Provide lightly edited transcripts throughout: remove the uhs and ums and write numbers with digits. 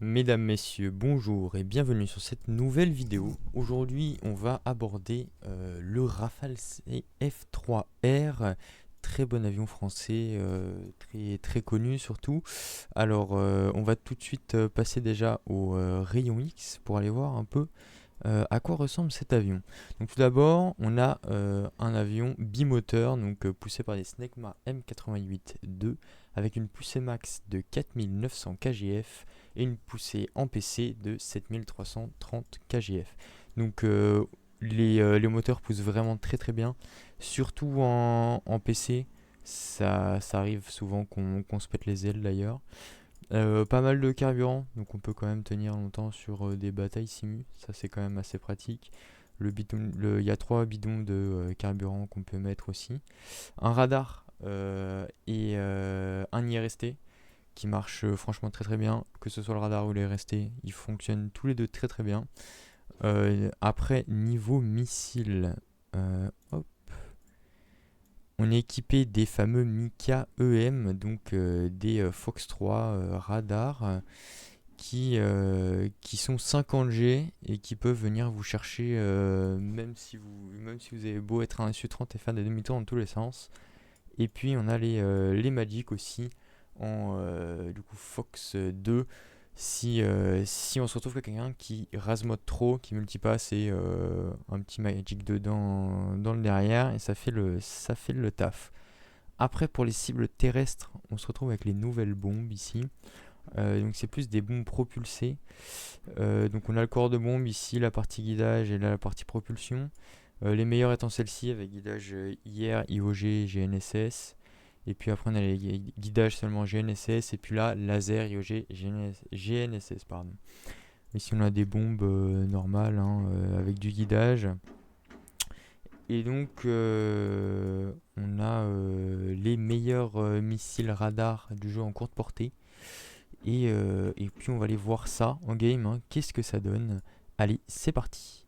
Mesdames, messieurs, bonjour et bienvenue sur cette nouvelle vidéo. Aujourd'hui, on va aborder le Rafale F3R, très bon avion français, très connu surtout. Alors, on va tout de suite passer déjà au rayon X pour aller voir un peu à quoi ressemble cet avion. Donc tout d'abord, on a un avion bimoteur, donc poussé par des Snecma M88-2 avec une poussée max de 4900 kgf et une poussée en PC de 7330 kgf. Donc les moteurs poussent vraiment très bien, surtout en PC. Ça arrive souvent qu'on se pète les ailes d'ailleurs. Pas mal de carburant, donc on peut quand même tenir longtemps sur des batailles simu, ça c'est quand même assez pratique. Il y a 3 bidons de carburant qu'on peut mettre aussi. Un radar et un IRST qui marche franchement très bien, que ce soit le radar ou l'IRST, ils fonctionnent tous les deux très bien. Après, niveau missile, hop, on est équipé des fameux Mika EM, donc des Fox 3 radars qui sont 50G et qui peuvent venir vous chercher même si vous avez beau être un SU-30 et faire des demi-tours dans tous les sens. Et puis on a les Magic aussi en du coup Fox 2 si on se retrouve avec quelqu'un qui rase-mode trop, qui multipasse et un petit Magic dedans dans le derrière et ça fait le taf. Après pour les cibles terrestres, on se retrouve avec les nouvelles bombes ici. Donc c'est plus des bombes propulsées. Donc on a le corps de bombe ici, la partie guidage et là la partie propulsion. Les meilleures étant celles-ci avec guidage IR, IOG, GNSS. Et puis après on a les guidages seulement GNSS et puis là laser, IOG, GNSS pardon. Ici on a des bombes normales avec du guidage. Et donc on a les meilleurs missiles radars du jeu en courte portée. Et puis on va aller voir ça en game, qu'est-ce que ça donne. Allez, c'est parti.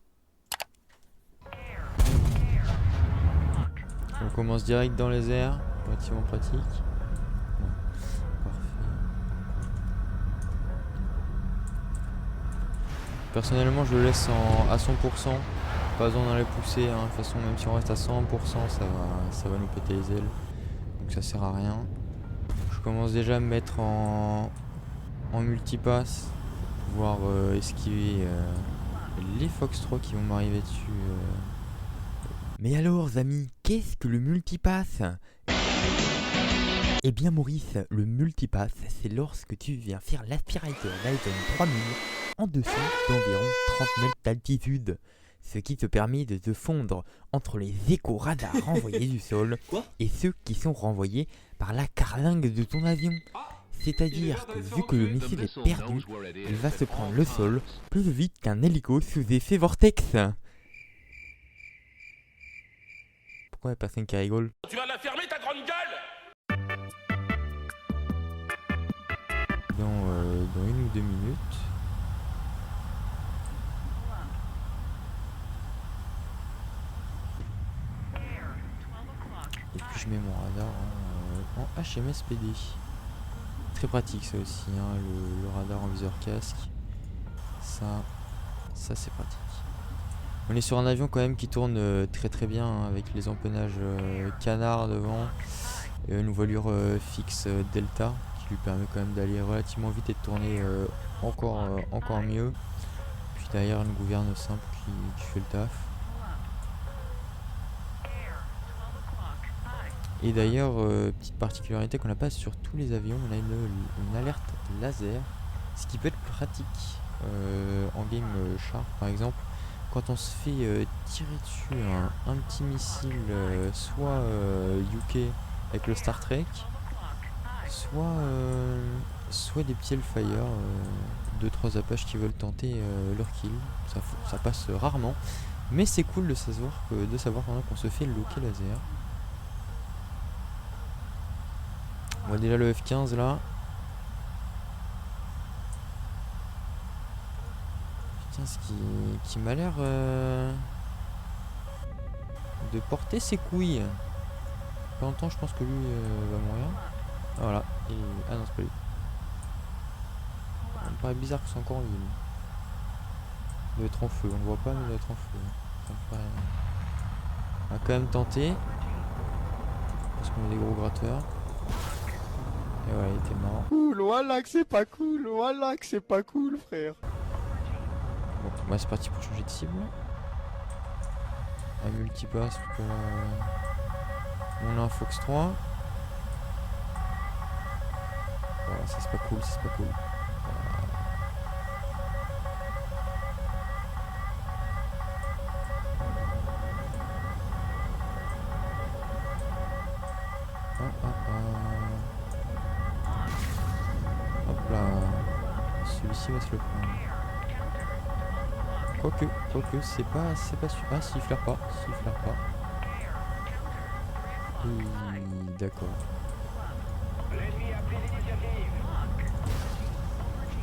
On commence direct dans les airs, relativement pratique. Ouais, parfait. Personnellement, je le laisse à 100%, pas besoin d'aller pousser. De toute façon, même si on reste à 100%, ça va nous péter les ailes. Donc ça sert à rien. Je commence déjà à me mettre en multipass pour pouvoir esquiver les Fox 3 qui vont m'arriver dessus. Mais alors, amis, qu'est-ce que le multipass? Eh bien, Maurice, le multipass, c'est lorsque tu viens faire l'aspirateur d'Item 3000 en dessous d'environ 30 mètres d'altitude. Ce qui te permet de te fondre entre les échos radars renvoyés du sol et ceux qui sont renvoyés par la carlingue de ton avion. C'est-à-dire que vu que le missile est perdu, il va se prendre le sol plus vite qu'un hélico sous effet vortex. Pourquoi il y a personne qui rigole? Tu vas la fermer ta grande gueule! Dans 1 ou 2 minutes. Et puis je mets mon radar en HMS PD. Très pratique ça aussi, le radar en viseur casque. Ça c'est pratique. On est sur un avion quand même qui tourne très bien avec les empennages canard devant. Et une voilure fixe Delta qui lui permet quand même d'aller relativement vite et de tourner encore mieux. Puis derrière une gouverne simple qui fait le taf. Et d'ailleurs, petite particularité qu'on n'a pas sur tous les avions, on a une alerte laser, ce qui peut être pratique en game char par exemple. Quand on se fait tirer dessus un petit missile, soit UK avec le Star Trek, soit des petits Hellfire, 2-3 Apaches qui veulent tenter leur kill. Ça passe rarement, mais c'est cool de savoir pendant qu'on se fait loquer laser. On voit déjà le F-15 là. Putain, ce qui m'a l'air de porter ses couilles. Pas longtemps, je pense que lui va mourir. Ah, voilà. Ah non, c'est pas lui. paraît bizarre que c'est encore en ville. Il doit être en feu, on le voit pas mais il doit être en feu. Ça me paraît... On va quand même tenter. Parce qu'on a des gros gratteurs. Et voilà, il était mort. Cool, voilà que c'est pas cool, voilà que c'est pas cool, frère. Bon, bah c'est parti pour changer de cible. Un multipass pour... On a un Fox 3. Voilà, ça c'est pas cool, c'est pas cool. Hop là. Celui-ci va se le prendre. Quoique, c'est pas sûr. Ah, s'il flaire pas, Oui, d'accord. Je vais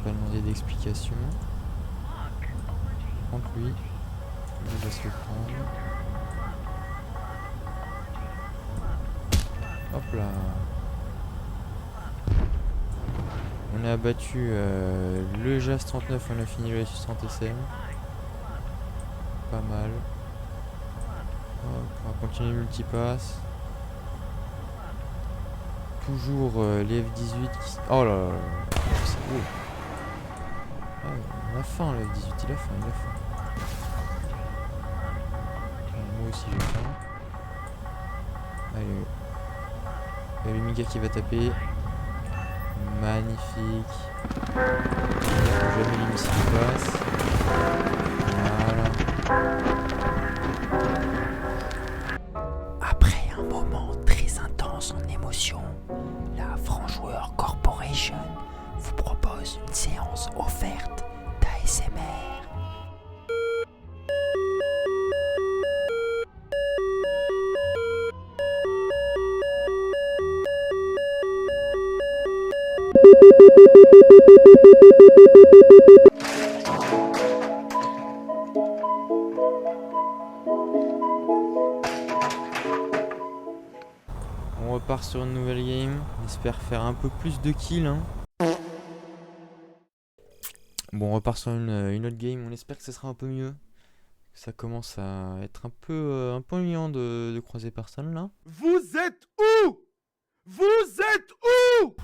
pas demander d'explication. Prends lui. Lui va se le prendre. Hop là. On a abattu le JAS 39, on a fini le S30 SM. Pas mal. Hop, on va continuer le multipass. Toujours les F18 qui... Oh là là là. C'est beau. Ah, on a faim le F18, il a faim. Moi aussi j'ai faim. Allez. Il y a le Miga qui va taper. Magnifique. Jamais les missiles passent. Voilà. Après un moment très intense en émotion, la Franchoueur Corporation vous propose une séance offerte d'ASMR. On repart sur une nouvelle game. On espère faire un peu plus de kills. Hein. Bon, on repart sur une autre game. On espère que ce sera un peu mieux. Ça commence à être un peu ennuyant de croiser personne là. Vous êtes où? Vous êtes où?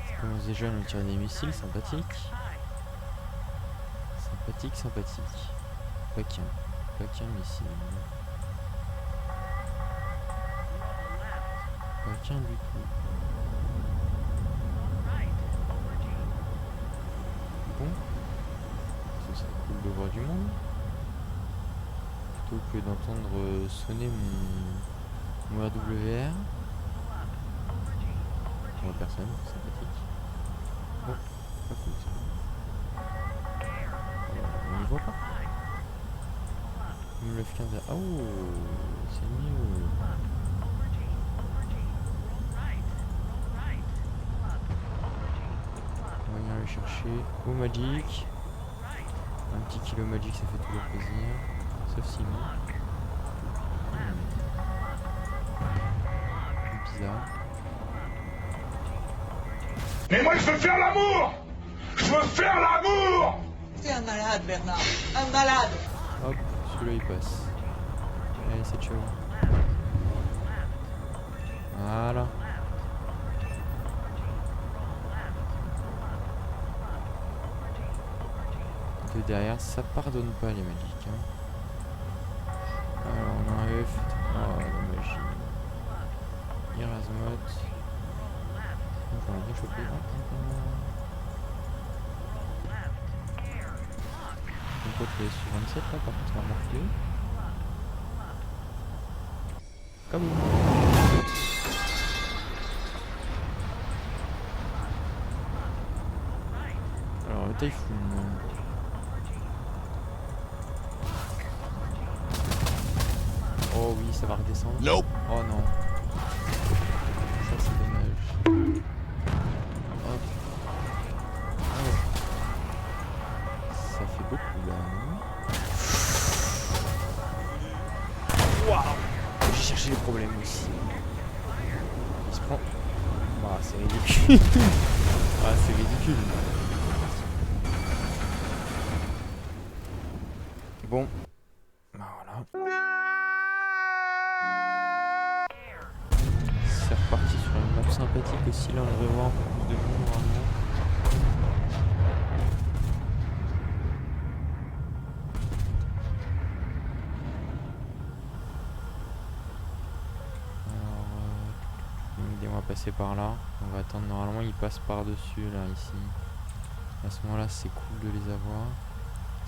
Ça commence déjà à nous tirer des missiles, sympathique. Sympathique. Pas qu'un missile. Pas qu'un du tout. Bon. Ça serait cool de voir du monde. Plutôt que d'entendre sonner mon RWR. On voit personne, sympathique. Oh, pas cool ça. On y voit pas. Le F15 a... Oh, c'est mieux. On va venir le chercher au Magic. Un petit kilo Magic, ça fait toujours plaisir. Sauf Simon. Bizarre. Mais moi, je veux faire l'amour! Je veux faire l'amour! T'es un malade, Bernard. Un malade. Hop, celui-là il passe. Allez, c'est ciao. Voilà. De derrière, ça pardonne pas les magiques. Hein. Alors, on a un F. Oh, la magie. Erasmus. On va bien choper. Mon pote est sur 27 là, par contre, on va morfler. Comme alors, le Typhoon. Oh oui, ça va redescendre. Nope. Oh non. Ça c'est dommage. Hop. Oh. Ça fait beaucoup là, non? Ah, c'est ridicule. Bon. Bah voilà. C'est reparti sur une map sympathique aussi. Là, on devrait voir un peu plus de monde normalement. On va passer par là. On va attendre. Normalement, ils passent par-dessus là, ici. À ce moment-là, c'est cool de les avoir.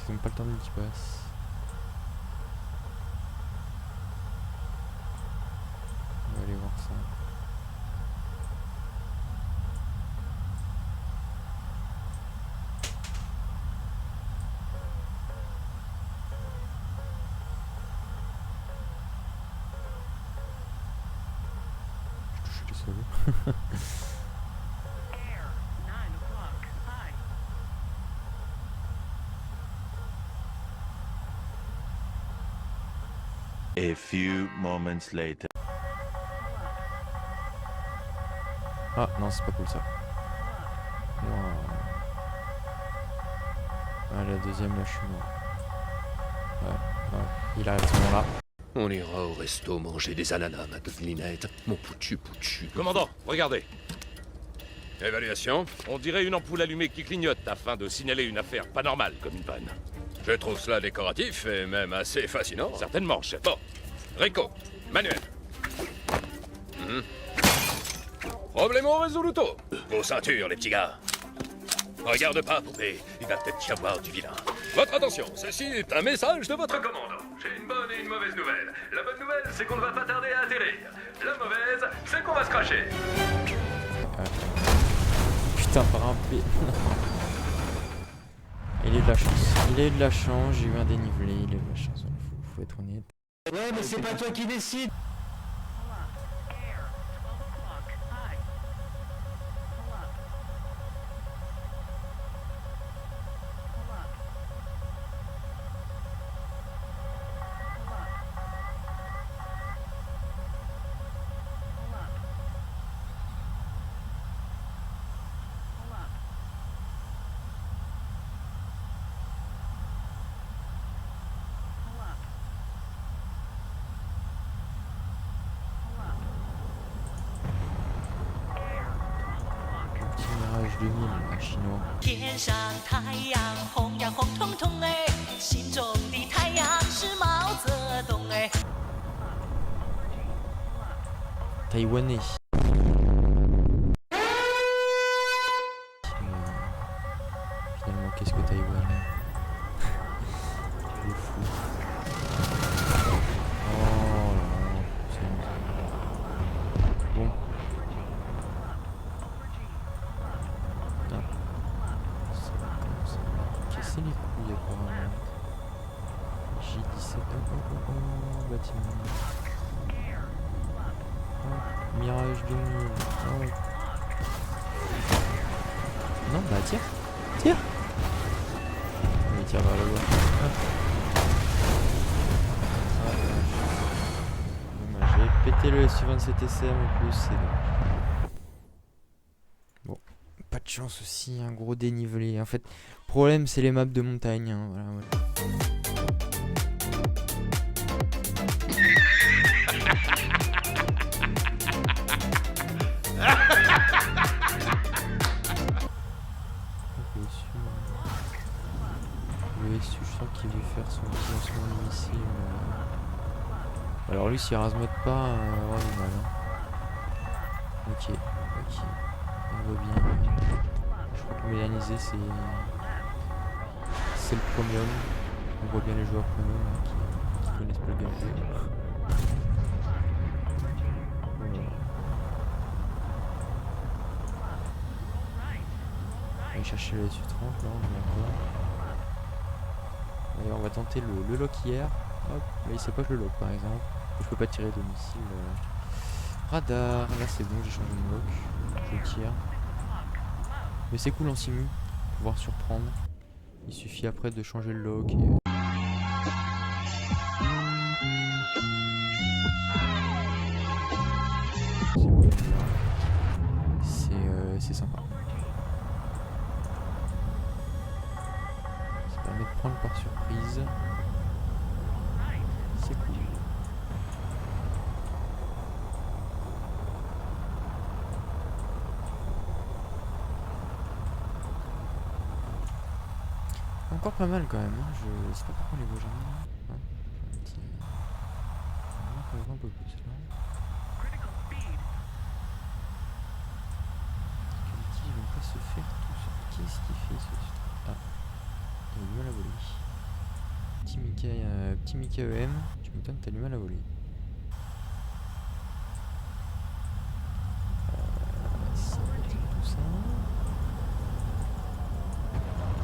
Ils n'ont pas le temps de multipass. On va aller voir ça. Je touche les solos. A few moments later. Ah non, c'est pas cool ça. Wow. Ah, la deuxième, là, je suis mort. Ouais, il arrive à ce moment-là. On ira au resto manger des ananas, ma devinette. Mon poutu. Commandant, regardez. Évaluation. On dirait une ampoule allumée qui clignote afin de signaler une affaire pas normale comme une panne. Je trouve cela décoratif et même assez fascinant. Certainement, chef. Bon, Rico, Manuel. Problemo resoluto. Vos ceintures, les petits gars. Regarde pas, poupée. Il va peut-être y avoir du vilain. Votre attention, ceci est un message de votre commandant. J'ai une bonne et une mauvaise nouvelle. La bonne nouvelle, c'est qu'on ne va pas tarder à atterrir. La mauvaise, c'est qu'on va se cracher. Putain, par un P. Il a eu de la chance. Il a eu de la chance, j'ai eu un dénivelé, il a eu de la chance. Faut être honnête. Ouais, mais c'est pas toi qui décide. Mirage 2000, un chinois. 天上太阳红呀红彤彤哎，心中的太阳是毛泽东哎。 Taïwanais. Finalement, qu'est-ce que Taïwan? Le fou. Oh là là, c'est une... Bon. Ah. Ça va commencer à casser les couilles apparemment. J17. Oh, bâtiment. Oh, Mirage 2000. Oh. Non, bah tire. Tire. Il tire vers le bas. Ah, dommage. J'ai pété le S27SM en plus, c'est dommage. Bon, pas de chance aussi, un gros dénivelé. En fait, le problème c'est les maps de montagne. Hein. Voilà, voilà. Je sens qu'il veut faire son petit lancement de missile. Alors lui s'il rasmote pas, on va mal. Hein. Ok. On voit bien. Je crois que mélanisé c'est le premium. On voit bien les joueurs premium hein, qui connaissent pas le gameplay. Voilà. On va aller chercher le SU-30 là, on est d'accord. Et on va tenter le lock hier. Hop, là il sait pas que le lock par exemple. Je peux pas tirer de missile. Radar, là c'est bon, j'ai changé de lock. Je le tire. Mais c'est cool en simu, pouvoir surprendre. Il suffit après de changer le lock. c'est sympa. Ça permet de prendre par surprise. C'est cool. Encore pas mal quand même, hein. Je sais pas pourquoi on les voit jamais. Hein. Un petit... On va voir un peu plus là. Quality, ils vont pas se faire tout seul. Qu'est-ce qu'il fait ce... Ah, il a du mal à voler. Petit Mika EM, tu m'étonnes que t'as du mal à voler. Ça va être tout ça.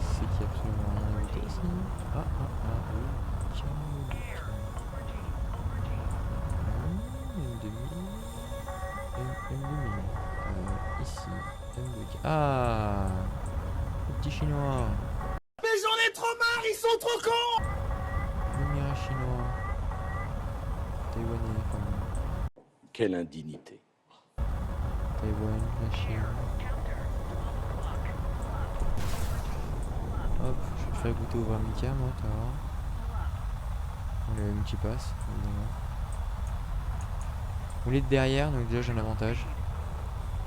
C'est qu'il y a absolument rien à voter ici. Oui. M2000. Ici. M2. Ah, le petit chinois. Mais j'en ai trop marre, ils sont trop cons! Le mirage chinois. Taïwanais quand même. Quelle indignité. Taïwan, la Chine. Hop, je vais te faire goûter au Mika, moi, tu vas voir. On a une petit passe, évidemment. On est de derrière, donc déjà j'ai un avantage.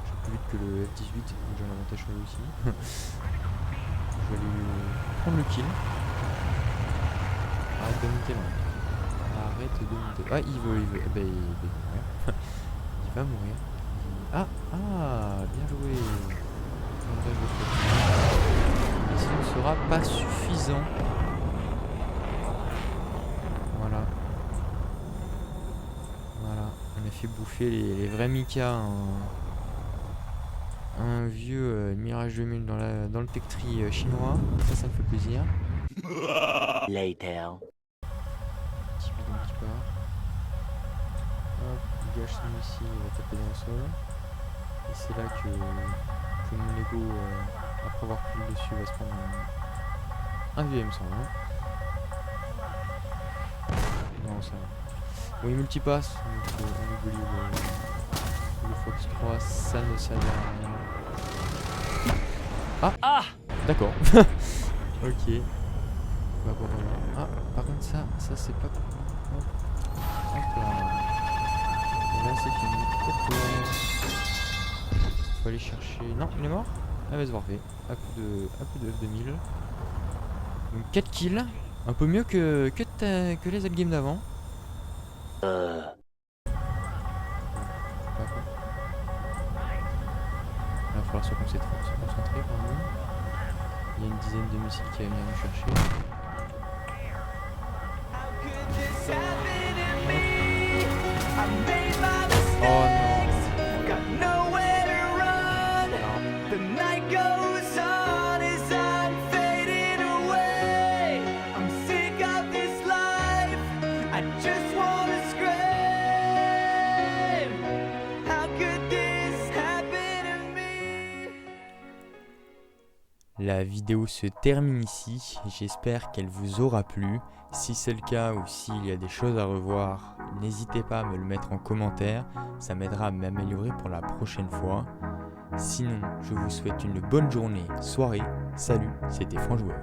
Je suis plus vite que le F18, donc j'ai un avantage sur lui aussi. Je vais lui prendre le kill. Arrête de monter là. Arrête de monter. Ah, il veut. Eh ben, il va mourir. Il va mourir. Bien joué. Et ça ne sera pas suffisant. Voilà. On a fait bouffer les vrais Mika. Un vieux Mirage 2000 dans le tech tree chinois. Ça me fait plaisir. Later. Petit bidon qui part. Hop, il gâche son ici, il va taper dans le sol. Et c'est là que mon ego, après avoir pris le dessus, va se prendre un vieux M101. Non, ça va. Bon, il multipasse, donc on oublie le Fox 3, ça ne sert à rien. Ah, d'accord. Ok. Ah, par contre ça c'est pas cool. Hop là. Et là c'est fini. Faut aller chercher... Non, il est mort. Ah bah c'est parfait. Un peu de F2000. Donc 4 kills. Un peu mieux que les autres games d'avant. Pas cool. Là, il va falloir se concentrer quand même. Il y a une dizaine de missiles qui va venir nous chercher. Oh non. La vidéo se termine ici, j'espère qu'elle vous aura plu. Si c'est le cas ou s'il y a des choses à revoir, n'hésitez pas à me le mettre en commentaire, ça m'aidera à m'améliorer pour la prochaine fois. Sinon, je vous souhaite une bonne journée, soirée, salut, c'était Franc Joueur.